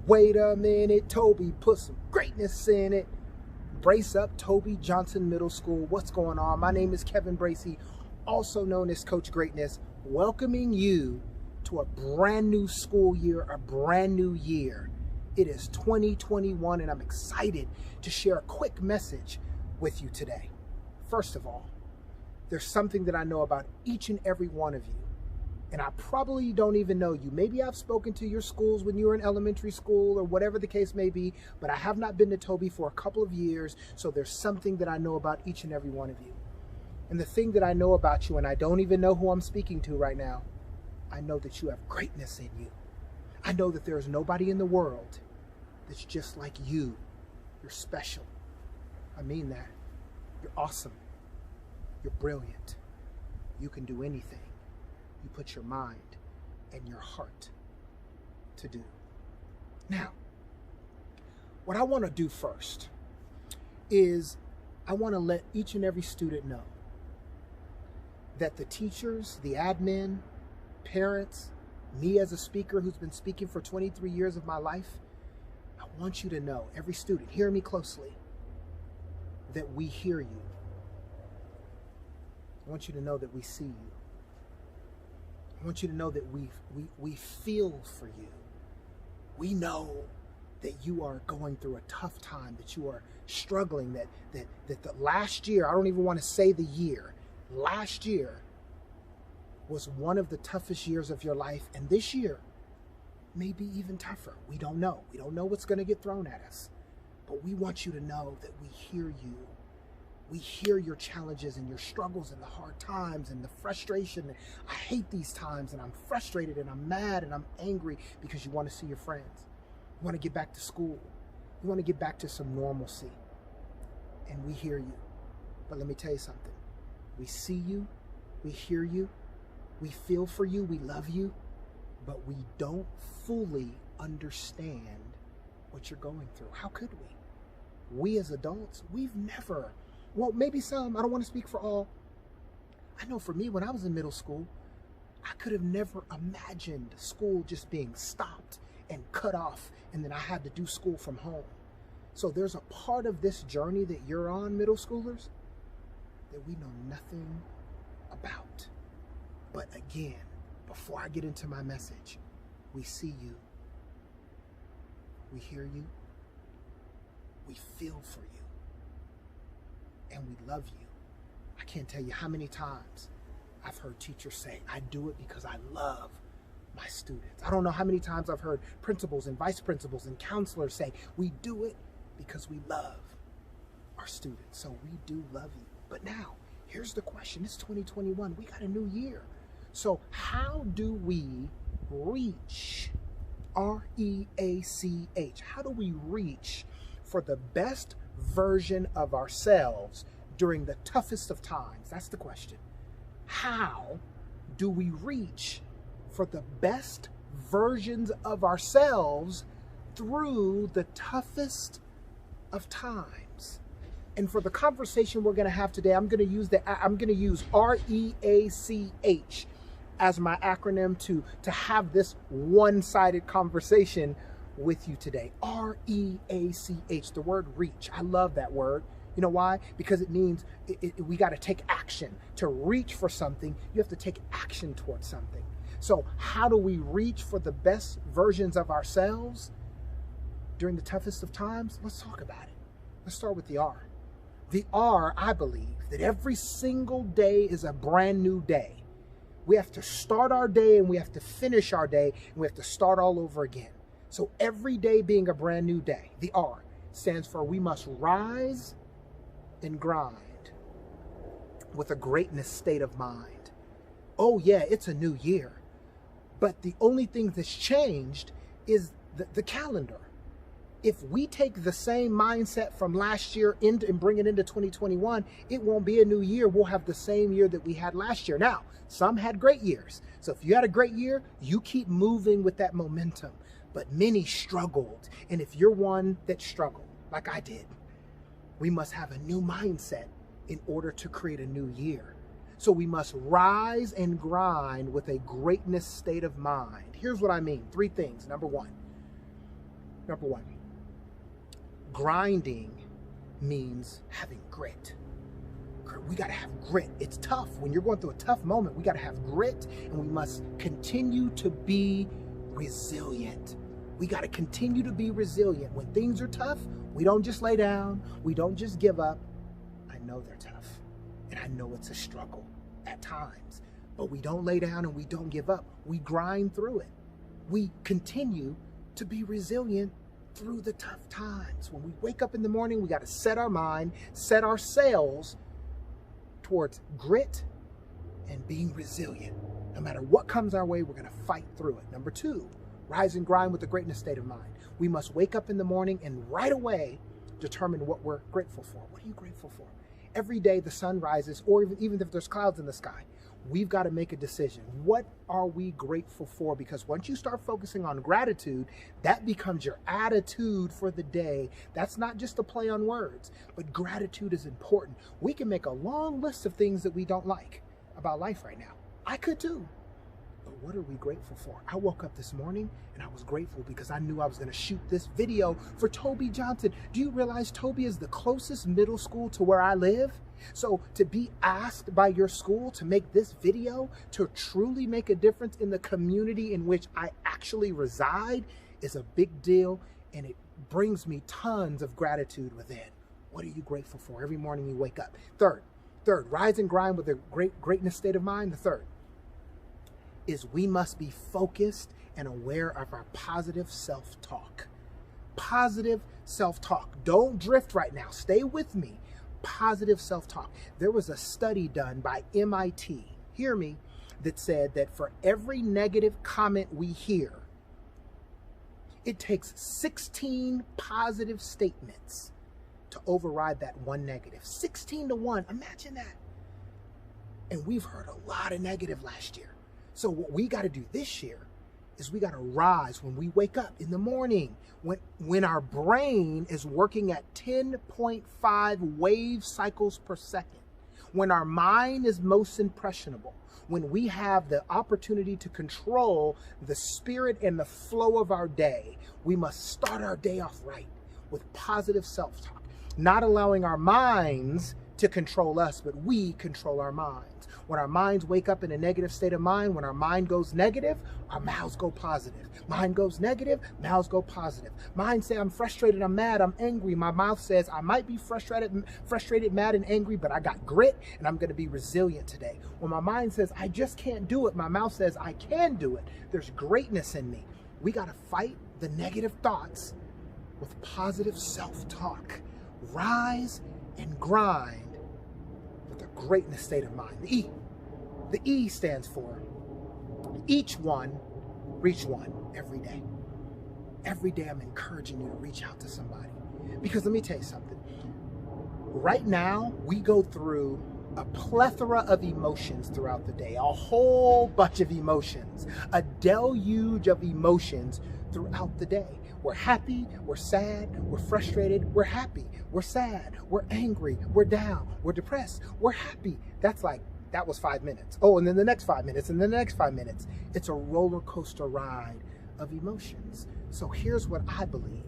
wait a minute, Toby, put some greatness in it. Brace up, Toby Johnson Middle School. What's going on? My name is Kevin Bracey, also known as Coach Greatness, welcoming you to a brand new school year, a brand new year. It is 2021, and I'm excited to share a quick message with you today. First of all, there's something that I know about each and every one of you, and I probably don't even know you. Maybe I've spoken to your schools when you were in elementary school or whatever the case may be, but I have not been to Toby for a couple of years, so there's something that I know about each and every one of you. And the thing that I know about you, and I don't even know who I'm speaking to right now, I know that you have greatness in you. I know that there is nobody in the world that's just like you. You're special. I mean that. You're awesome. You're brilliant. You can do anything you put your mind and your heart to do. Now, what I want to do first is I want to let each and every student know that the teachers, the admin, parents, me as a speaker who's been speaking for 23 years of my life, I want you to know, every student, hear me closely, that we hear you. I want you to know that we see you. I want you to know that we feel for you. We know that you are going through a tough time, that you are struggling, that the last year, I don't even want to say the year, last year was one of the toughest years of your life, and this year may be even tougher. We don't know. We don't know what's going to get thrown at us, but we want you to know that we hear you. We hear your challenges and your struggles and the hard times and the frustration. I hate these times, and I'm frustrated and I'm mad and I'm angry because you want to see your friends. You want to get back to school. You want to get back to some normalcy. And we hear you. But let me tell you something. We see you. We hear you. We feel for you. We love you. But we don't fully understand what you're going through. How could we? We as adults, we've never... Well, maybe some, I don't want to speak for all. I know for me, when I was in middle school, I could have never imagined school just being stopped and cut off, and then I had to do school from home. So there's a part of this journey that you're on, middle schoolers, that we know nothing about. But again, before I get into my message, we see you, we hear you, we feel for you, and we love you. I can't tell you how many times I've heard teachers say, I do it because I love my students. I don't know how many times I've heard principals and vice principals and counselors say, we do it because we love our students. So we do love you. But now, here's the question. It's 2021. We got a new year. So how do we reach, R-E-A-C-H, how do we reach for the best version of ourselves during the toughest of times? That's the question. How do we reach for the best versions of ourselves through the toughest of times? And for the conversation we're going to have today, I'm going to use R-E-A-C-H as my acronym to have this one-sided conversation with you today. R-E-A-C-H, the word reach. I love that word. You know why? Because it means we got to take action. To reach for something, you have to take action towards something. So how do we reach for the best versions of ourselves during the toughest of times? Let's talk about it. Let's start with the R. The R, I believe that every single day is a brand new day. We have to start our day and we have to finish our day, and we have to start all over again. So every day being a brand new day, the R stands for we must rise and grind with a greatness state of mind. Oh yeah, it's a new year. But the only thing that's changed is the calendar. If we take the same mindset from last year and bring it into 2021, it won't be a new year. We'll have the same year that we had last year. Now, some had great years. So if you had a great year, you keep moving with that momentum. But many struggled. And if you're one that struggled, like I did, we must have a new mindset in order to create a new year. So we must rise and grind with a greatness state of mind. Here's what I mean. 3 things. Number 1, Number one, grinding means having grit. We got to have grit. It's tough. When you're going through a tough moment, we got to have grit, and we must continue to be resilient. We got to continue to be resilient. When things are tough, we don't just lay down. We don't just give up. I know they're tough, and I know it's a struggle at times, but we don't lay down and we don't give up. We grind through it. We continue to be resilient through the tough times. When we wake up in the morning, we got to set our mind, set our sails towards grit and being resilient. No matter what comes our way, we're going to fight through it. Number two, rise and grind with a greatness state of mind. We must wake up in the morning and right away determine what we're grateful for. What are you grateful for? Every day the sun rises, or even if there's clouds in the sky, we've got to make a decision. What are we grateful for? Because once you start focusing on gratitude, that becomes your attitude for the day. That's not just a play on words, but gratitude is important. We can make a long list of things that we don't like about life right now. I could too. But what are we grateful for? I woke up this morning and I was grateful because I knew I was going to shoot this video for Toby Johnson. Do you realize Toby is the closest middle school to where I live? So to be asked by your school to make this video, to truly make a difference in the community in which I actually reside, is a big deal, and it brings me tons of gratitude within. What are you grateful for every morning you wake up? Third, rise and grind with a greatness state of mind. The third is we must be focused and aware of our positive self-talk. Positive self-talk. Don't drift right now. Stay with me. Positive self-talk. There was a study done by MIT, hear me, that said that for every negative comment we hear, it takes 16 positive statements to override that one negative. 16 to 1. Imagine that. And we've heard a lot of negative last year. So what we got to do this year is we got to rise when we wake up in the morning, when our brain is working at 10.5 wave cycles per second, when our mind is most impressionable, when we have the opportunity to control the spirit and the flow of our day. We must start our day off right with positive self-talk, not allowing our minds to control us, but we control our minds. When our minds wake up in a negative state of mind, when our mind goes negative, our mouths go positive. Mind goes negative, mouths go positive. Mind say, I'm frustrated, I'm mad, I'm angry. My mouth says, I might be frustrated, mad, and angry, but I got grit, and I'm going to be resilient today. When my mind says, I just can't do it, my mouth says, I can do it. There's greatness in me. We got to fight the negative thoughts with positive self-talk. Rise and grind with a greatness state of mind. The E. The E stands for each one, reach one every day. Every day I'm encouraging you to reach out to somebody. Because let me tell you something. Right now, we go through a plethora of emotions throughout the day, a whole bunch of emotions, a deluge of emotions throughout the day. We're happy, we're sad, we're frustrated, we're happy, we're sad, we're angry, we're down, we're depressed, we're happy. That was 5 minutes. Oh, and then the next 5 minutes, and then the next 5 minutes. It's a roller coaster ride of emotions. So here's what I believe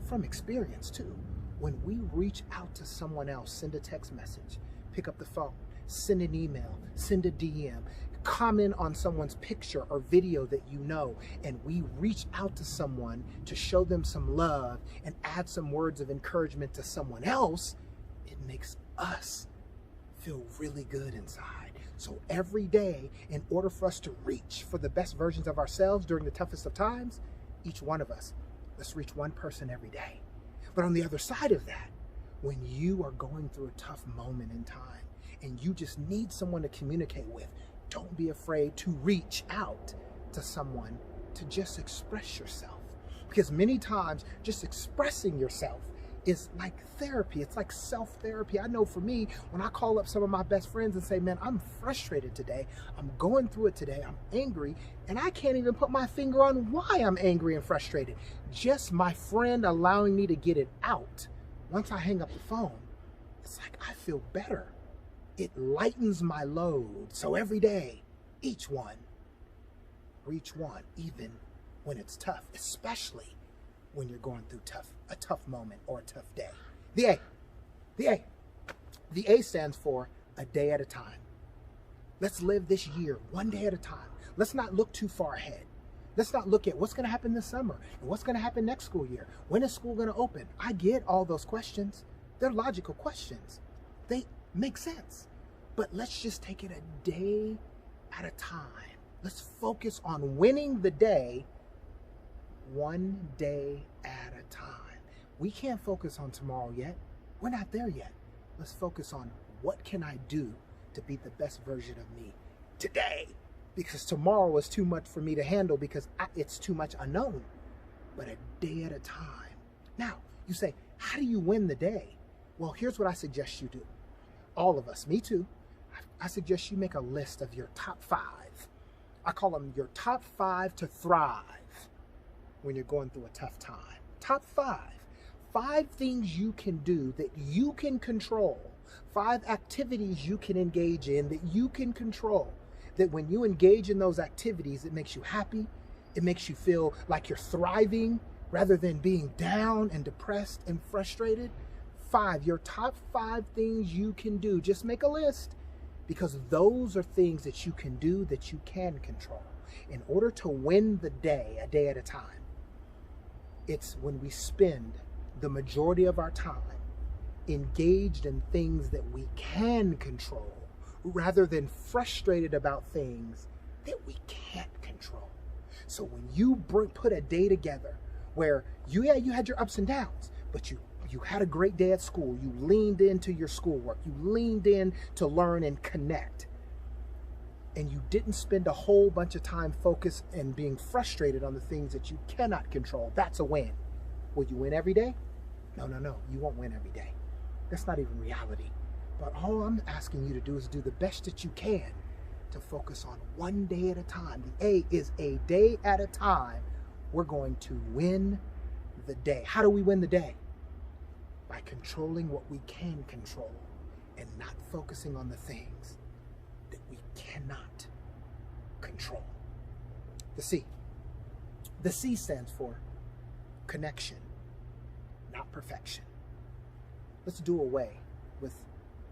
from experience too. When we reach out to someone else, send a text message, pick up the phone, send an email, send a DM, comment on someone's picture or video that you know, and we reach out to someone to show them some love and add some words of encouragement to someone else, it makes us feel really good inside. So every day, in order for us to reach for the best versions of ourselves during the toughest of times, each one of us, let's reach one person every day. But on the other side of that, when you are going through a tough moment in time and you just need someone to communicate with, don't be afraid to reach out to someone to just express yourself. Because many times just expressing yourself is like therapy. It's like self-therapy. I know for me, when I call up some of my best friends and say, man, I'm frustrated today, I'm going through it today, I'm angry, and I can't even put my finger on why I'm angry and frustrated. Just my friend allowing me to get it out. Once I hang up the phone, it's like I feel better. It lightens my load. So every day, each one, reach one, even when it's tough, especially when you're going through a tough moment or a tough day. The A. The A. The A stands for a day at a time. Let's live this year one day at a time. Let's not look too far ahead. Let's not look at what's going to happen this summer and what's going to happen next school year. When is school going to open? I get all those questions. They're logical questions. They make sense. But let's just take it a day at a time. Let's focus on winning the day one day at a time. We can't focus on tomorrow yet. We're not there yet. Let's focus on what can I do to be the best version of me today, because tomorrow is too much for me to handle because it's too much unknown. But a day at a time. Now, you say, how do you win the day? Well, here's what I suggest you do. All of us, me too. I suggest you make a list of your top 5. I call them your top 5 to thrive when you're going through a tough time. Top 5. 5 things you can do that you can control. 5 activities you can engage in that you can control. That when you engage in those activities, it makes you happy. It makes you feel like you're thriving rather than being down and depressed and frustrated. 5, your top 5 things you can do. Just make a list, because those are things that you can do that you can control. In order to win the day, a day at a time, it's when we spend the majority of our time engaged in things that we can control rather than frustrated about things that we can't control. So when you put a day together where you had your ups and downs, but you had a great day at school, you leaned into your schoolwork, you leaned in to learn and connect, and you didn't spend a whole bunch of time focused and being frustrated on the things that you cannot control, that's a win. Will you win every day? No, you won't win every day. That's not even reality. But all I'm asking you to do is do the best that you can to focus on one day at a time. The A is a day at a time. We're going to win the day. How do we win the day? By controlling what we can control and not focusing on the things that we cannot control. The C. The C stands for connection, not perfection. Let's do away with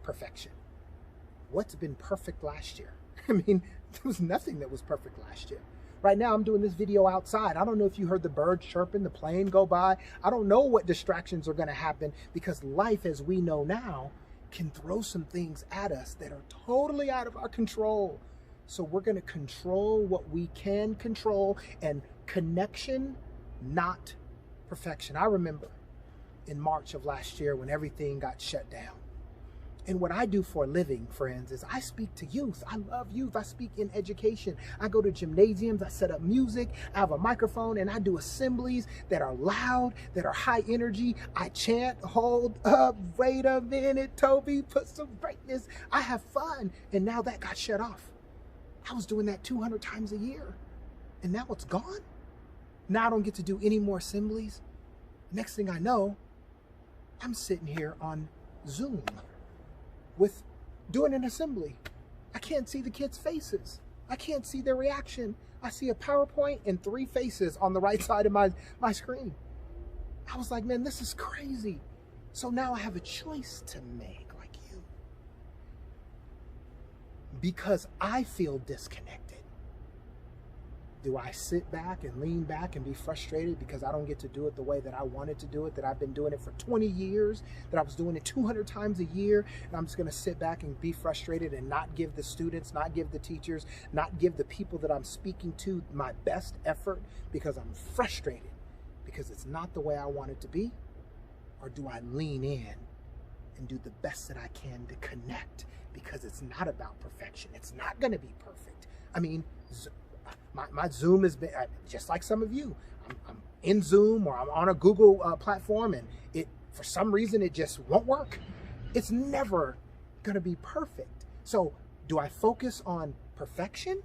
perfection. What's been perfect last year? I mean, there was nothing that was perfect last year. Right now, I'm doing this video outside. I don't know if you heard the birds chirping, the plane go by. I don't know what distractions are going to happen, because life, as we know now, can throw some things at us that are totally out of our control. So we're going to control what we can control, and connection, not perfection. I remember in March of last year when everything got shut down. And what I do for a living, friends, is I speak to youth. I love youth. I speak in education. I go to gymnasiums. I set up music. I have a microphone, and I do assemblies that are loud, that are high energy. I chant, hold up, wait a minute, Toby, put some brightness. I have fun. And now that got shut off. I was doing that 200 times a year. And now it's gone. Now I don't get to do any more assemblies. Next thing I know, I'm sitting here on Zoom with doing an assembly. I can't see the kids' faces. I can't see their reaction. I see a PowerPoint and 3 faces on the right side of my screen. I was like, man, this is crazy. So now I have a choice to make, like you. Because I feel disconnected. Do I sit back and lean back and be frustrated because I don't get to do it the way that I wanted to do it, that I've been doing it for 20 years, that I was doing it 200 times a year, and I'm just going to sit back and be frustrated and not give the students, not give the teachers, not give the people that I'm speaking to my best effort because I'm frustrated, because it's not the way I want it to be? Or do I lean in and do the best that I can to connect, because it's not about perfection. It's not going to be perfect. I mean, my Zoom has been, just like some of you, I'm in Zoom or I'm on a Google platform, and for some reason it just won't work. It's never going to be perfect. So do I focus on perfection,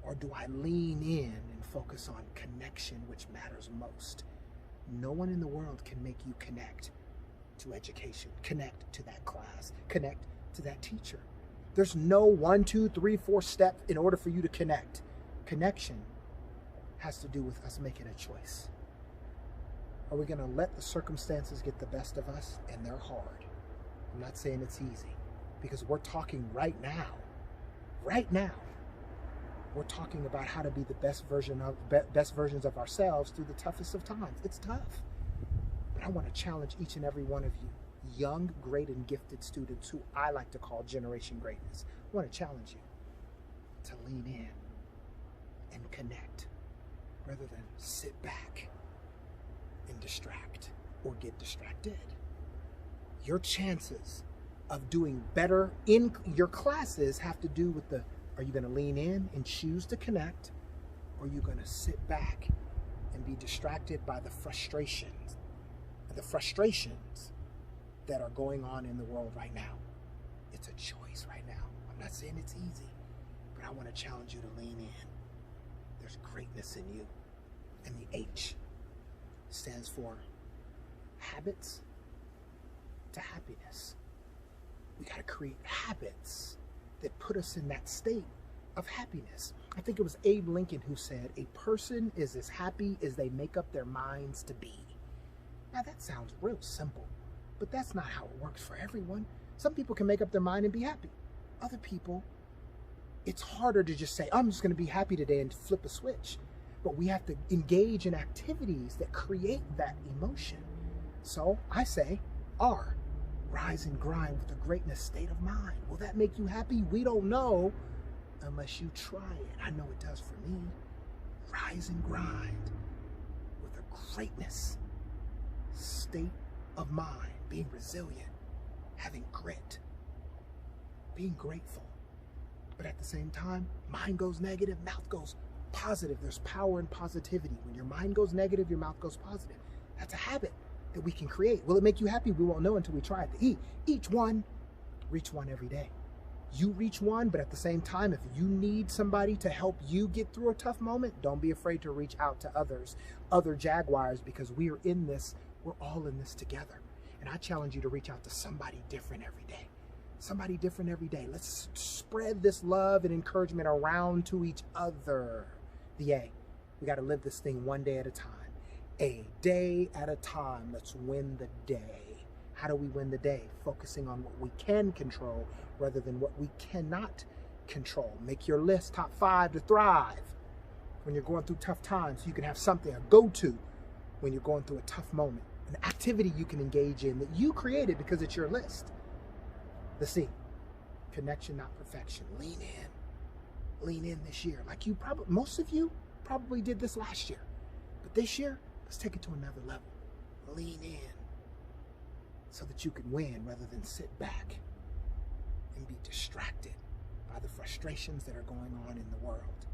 or do I lean in and focus on connection, which matters most? No one in the world can make you connect to education, connect to that class, connect to that teacher. There's no 1, 2, 3, 4 step in order for you to connect. Connection has to do with us making a choice. Are we going to let the circumstances get the best of us? And they're hard. I'm not saying it's easy, because we're talking right now. Right now, we're talking about how to be the best versions of ourselves through the toughest of times. It's tough. But I want to challenge each and every one of you, young, great, and gifted students who I like to call Generation Greatness. I want to challenge you to lean in and connect rather than sit back and distract or get distracted. Your chances of doing better in your classes have to do with are you going to lean in and choose to connect, or are you going to sit back and be distracted by the frustrations that are going on in the world right now? It's a choice right now. I'm not saying it's easy, but I want to challenge you to lean in. There's greatness in you. And the H stands for habits to happiness. We got to create habits that put us in that state of happiness. I think it was Abe Lincoln who said, a person is as happy as they make up their minds to be. Now that sounds real simple, but that's not how it works for everyone. Some people can make up their mind and be happy. Other people, it's harder to just say, I'm just going to be happy today and flip a switch. But we have to engage in activities that create that emotion. So I say, R, rise and grind with a greatness state of mind. Will that make you happy? We don't know unless you try it. I know it does for me. Rise and grind with a greatness state of mind, being resilient, having grit, being grateful. But at the same time, mind goes negative, mouth goes positive. There's power in positivity. When your mind goes negative, your mouth goes positive. That's a habit that we can create. Will it make you happy? We won't know until we try it. The E, each one, reach one every day. You reach one, but at the same time, if you need somebody to help you get through a tough moment, don't be afraid to reach out to others, other Jaguars, because we are in this, we're all in this together. And I challenge you to reach out to somebody different every day. Somebody different every day. Let's spread this love and encouragement around to each other. The A, we got to live this thing one day at a time. A day at a time. Let's win the day. How do we win the day? Focusing on what we can control rather than what we cannot control. Make your list top 5 to thrive when you're going through tough times. So you can have something, a go-to when you're going through a tough moment. An activity you can engage in that you created because it's your list. The C, connection, not perfection. Lean in. Lean in this year. Like most of you probably did this last year. But this year, let's take it to another level. Lean in so that you can win rather than sit back and be distracted by the frustrations that are going on in the world.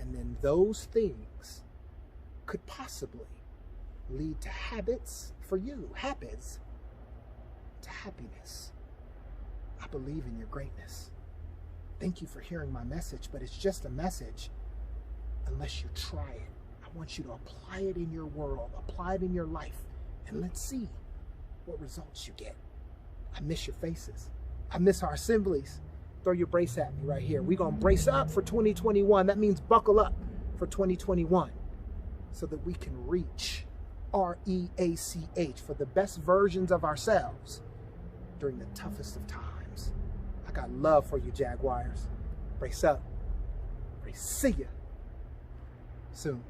And then those things could possibly lead to habits for you, habits to happiness. I believe in your greatness. Thank you for hearing my message, but it's just a message unless you try it. I want you to apply it in your world, apply it in your life, and let's see what results you get. I miss your faces. I miss our assemblies. Throw your brace at me right here. We're going to brace up for 2021. That means buckle up for 2021 so that we can reach REACH for the best versions of ourselves during the toughest of times. I got love for you, Jaguars. Brace up. See ya soon.